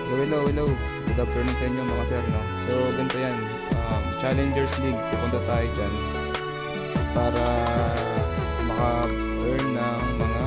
Hello, hello. Good afternoon sa inyo mga sir, no? So, ganito yan. Challengers League. Pupunta tayo dyan para maka-earn ng mga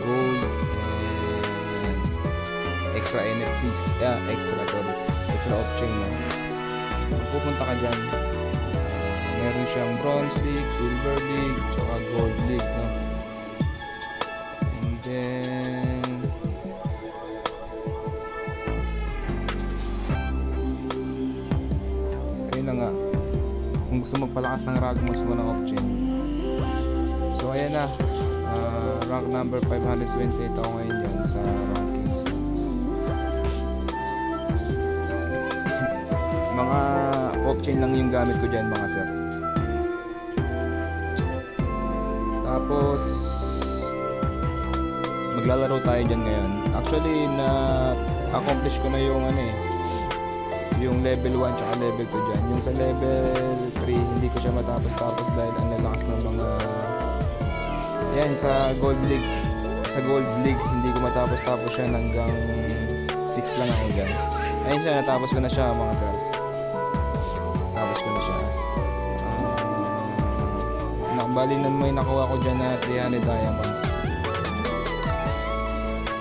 golds and extra NFTs. Extra off-chain, no? Pupunta ka dyan. Meron siyang Bronze League, Silver League, tsaka Gold League, no? And then ayun na nga, kung gusto magpalakas ng Ragmos mo ng off-chain. So ayan na, rank number 528 ako ngayon dyan sa rankings. Mga off-chain lang yung gamit ko dyan mga sir. Tapos maglalaro tayo dyan ngayon. Actually na-accomplish ko na yung yung level 1 tsaka level 2 dyan. Yung sa level 3 hindi ko siya matapos dahil ang lalakas ng mga ayan, sa Gold League hindi ko matapos siya, hanggang 6 lang ako dyan. Ayun siya, natapos ko na siya mga sir. Tapos ko na siya. Nakabali na may nakuha ko dyan na 300 diamonds.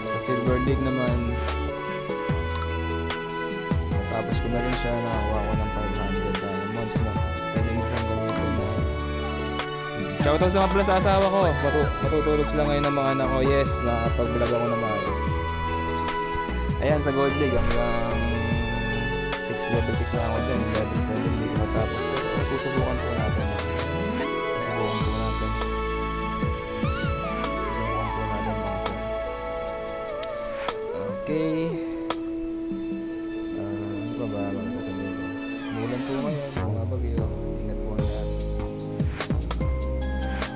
Sa Silver League naman tapos ko na rin siya, nakakuha ko ng 500 diamonds na pwede mo siyang gamitin na shoutout sa mga pala sa asawa ko. Matutulog sila ngayon ng mga anak ko. Yes, nakapag-vlog ako na maayos. Ayan, sa Gold League hanggang level 6 lang ako dyan. Level 7 hindi ko matapos, pero susubukan po natin mga sir. Okay. Ano ba sasabihin ko? Mulan po ngayon, mga bagyo. Ingat po ang lahat.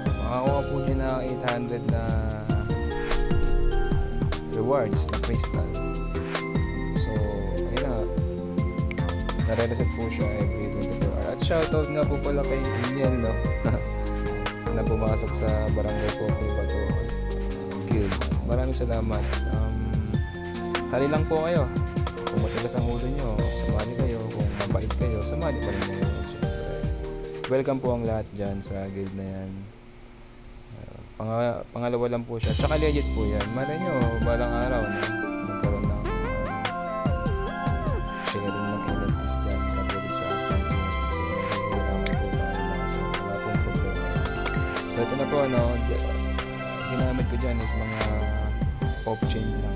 Makakuha po dyan na 800 na rewards na crystal. So, ayun na. Nare-reset po siya every 24 hours. At shoutout nga po pala kay Iniel, no? Na pumasok sa Barangay Popoy Pato Guild. Maraming salamat. Sali lang po kayo. Kung matigas ang ulo nyo, sumali kayo. Kung mabait kayo, sumali pa rin kayo. Welcome po ang lahat dyan sa guild na yan. Pangalawa lang po siya. Tsaka legit po yan. Malay nyo, balang araw na magkaroon ng sharing ng NFTs dyan. Katulad sa Axan Community. So, nahihiraman po tayo mga sir. Wala pong problema. So, ito na po, ginamit ko dyan is mga off-chain lang.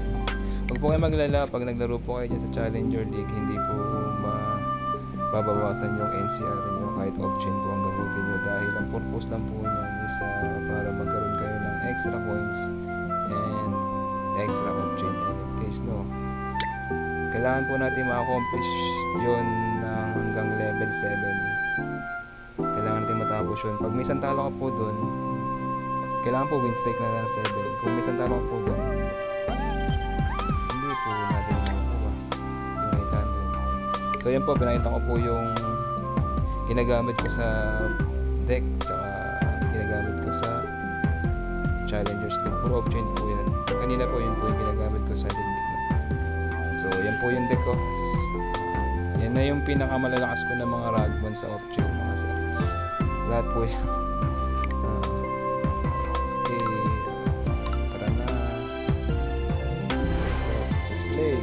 Huwag po kayo maglala pag naglaro po kayo dyan sa Challenger League, hindi po mababawasan yung NCR nyo kahit off-chain po ang gamitin nyo, dahil ang purpose lang po niyan is para magkaroon kayo ng extra coins and extra off-chain NFTs, no? Kailangan po natin ma-accomplish yun hanggang level 7. Kailangan natin matapos yun. Pag may isang talo ka po dun, kailangan po win streak na 7. Kung may isang talo ka po dun, so yan po, pinakita ko po yung ginagamit ko sa deck tsaka ginagamit ko sa Challengers League. Puro off-chain po yan. Kanina po yun po yung ginagamit ko sa league. So yan po yung deck ko. Yan na yung pinakamalalakas ko na mga ragman sa off-chain mga sir. Lahat po yan. Okay, tara na. Let's play.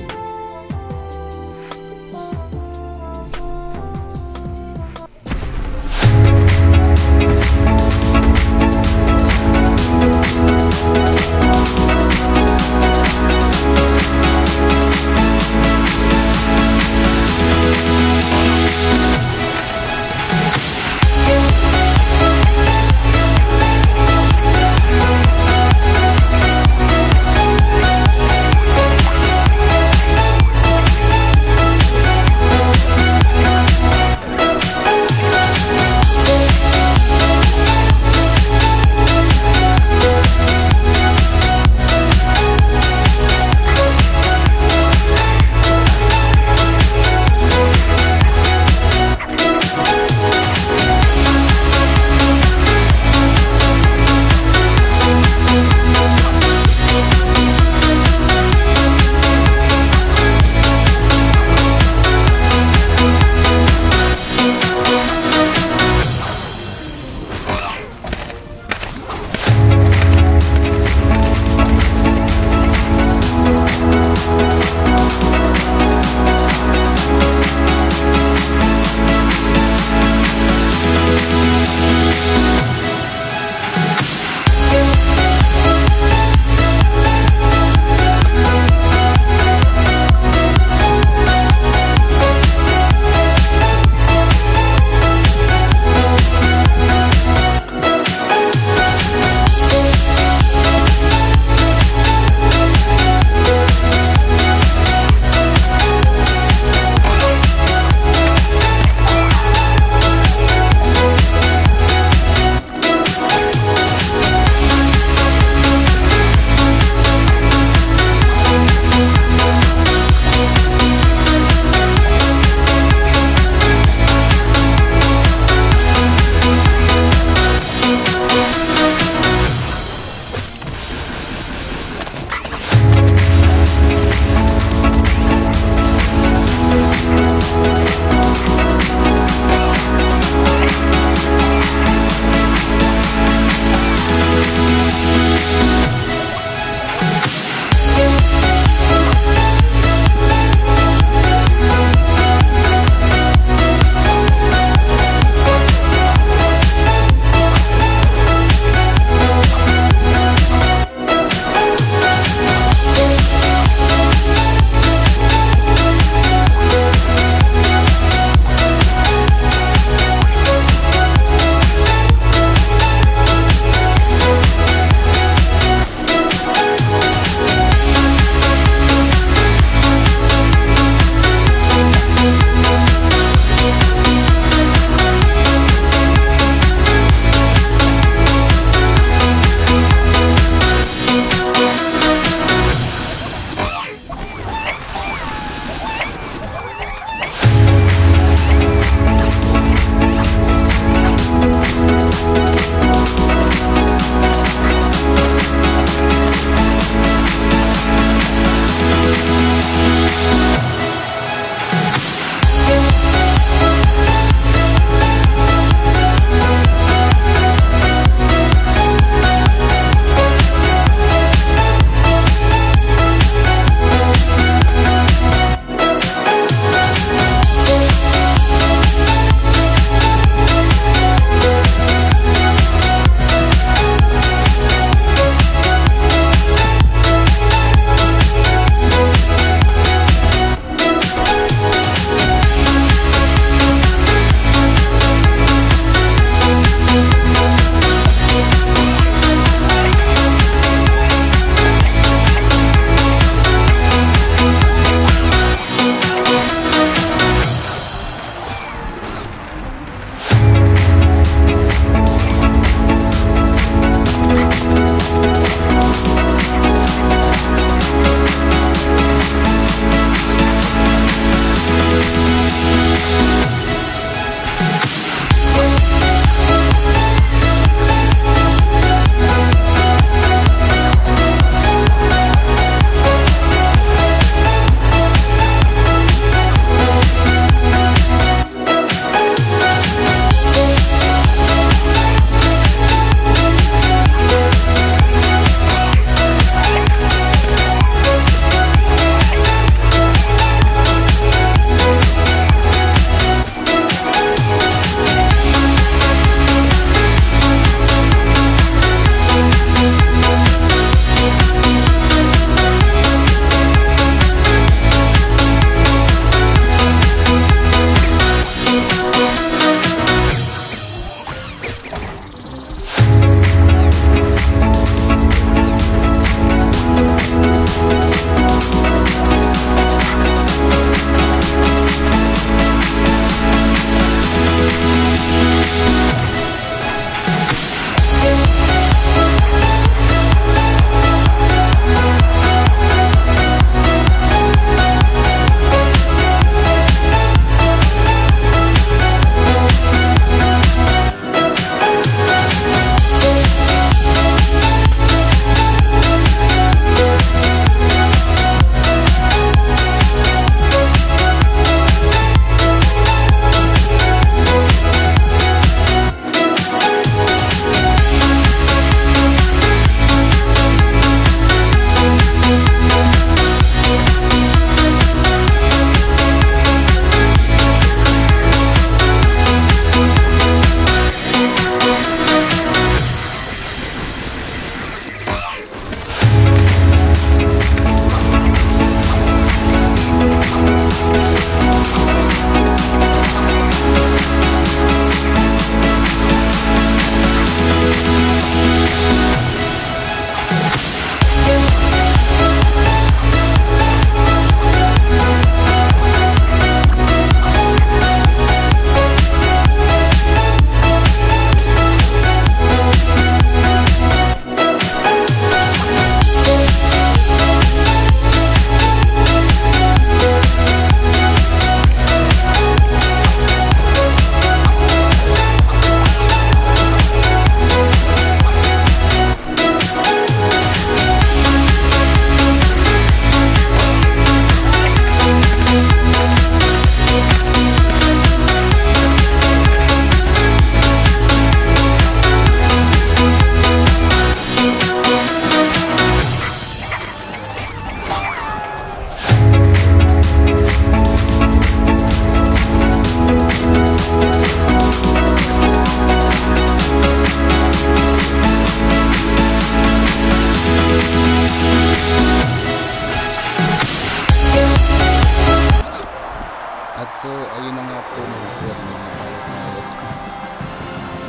At so, ayun na nga po mga sir, tayo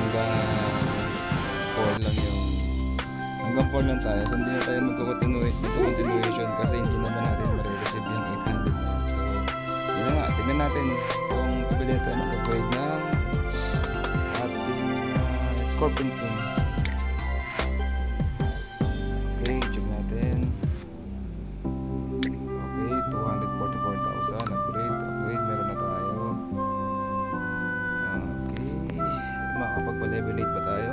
hanggang 4 lang yung hanggang 4 lang tayo. So, hindi na tayo magko-continuation kasi hindi naman natin ma-receive yung 800 na. So, yun na nga, tignan natin kung pabili tayo ng upgrade ng ating Scorpion King. Okay, check natin. Okay, 244,000 upgrade, meron na tayo. Okay, makakapagpa-level 8 pa tayo.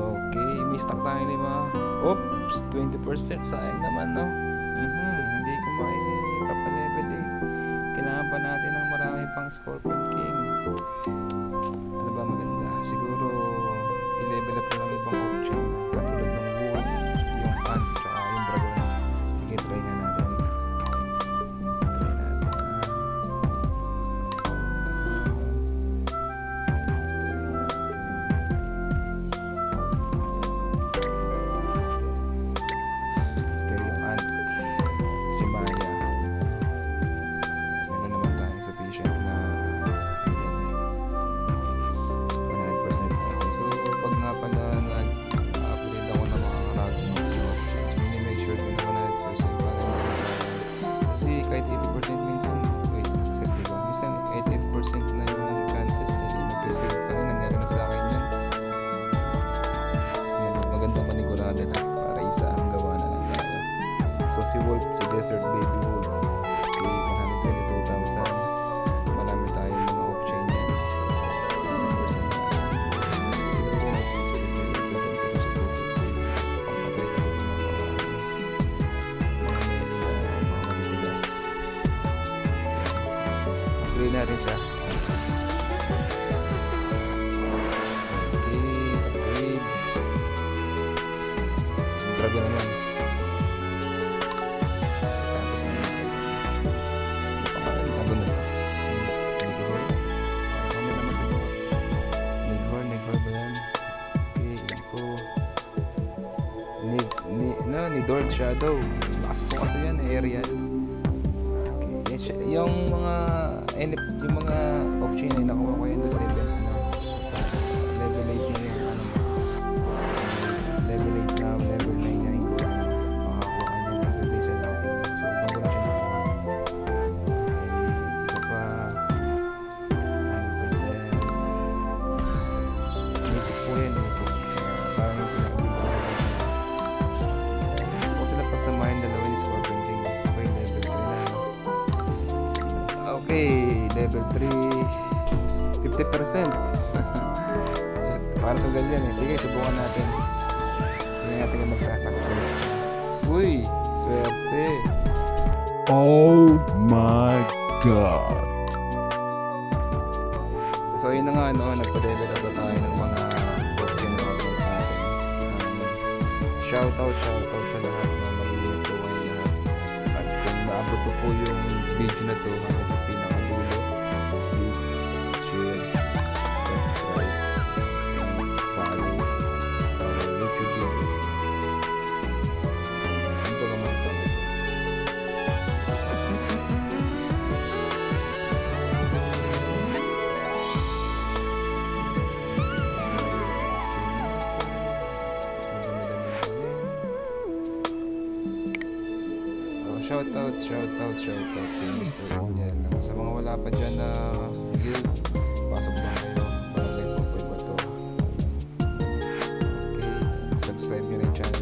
Okay, may stock tayo 5. Oops, 20%, sayang naman, no? Hindi ko maipapa-level 8. Kailangan pa natin ng marami pang Scorpion King. Ano ba maganda? Siguro i-level up lang ibang option, katulad ng Wolf, yung Ant, tsaka yung Dragon. Sige, try nga natin. Si Maya, meron naman tayong sufficient na 100% natin. So pag nga pala nag-upgrade ako na makakaragong mga options, make sure ko na 100% para naman sa akin. Kasi kahit 80% minsan, access, diba? Minsan 88% na yung chances nag-fail pa rin. Nangyari na sa akin yun. Magandang manigurado na para isa ang gawa na lang tayo. So si Wolf, si Desert Baby Wolf, okay, 122,000. Marami tayong mga option yan. So 100% natin. Siguro yung future i-content ko si Desert Baby. Pampatay kasi ito ng pamarami. Mga meli na mga matitigas. Upgrade natin siya. Okay, upgrade. Dragon naman. Ni Dork Shadow. Lakas po kasi yan, aerial. Okay. Yung mga option na nakuha ko yun sa events na level 8 na yung level 8 na level 9 na yung makakuha niya ng level sa lobby. So bago na siya nakuha. Okay, isa pa 100%. Mythic po yan, parang yung pagsamahin dalawa yung Scorpion King. Okay, level 3 na. Okay, level 3 50%. Para sa ganyan eh. Sige, subukan natin. Hindi natin yung magsasuccess. Uy, swerte. Oh my God. So yun na nga, nagpa-level up na tayo ng mga option robots natin. Shoutout sa lahat na maliliit po kayo lahat. At kung naabot po yung video na to hanggang sa pinakadulo, please share, subscribe, and follow our YouTube videos. Ano ba naman sabi ko? Shoutout kay Mr. Daniel. Sa mga wala pa dyan na guild, pasok lang kayo. Barangay Popoy Bato. Okay, subscribe nyo na yung channel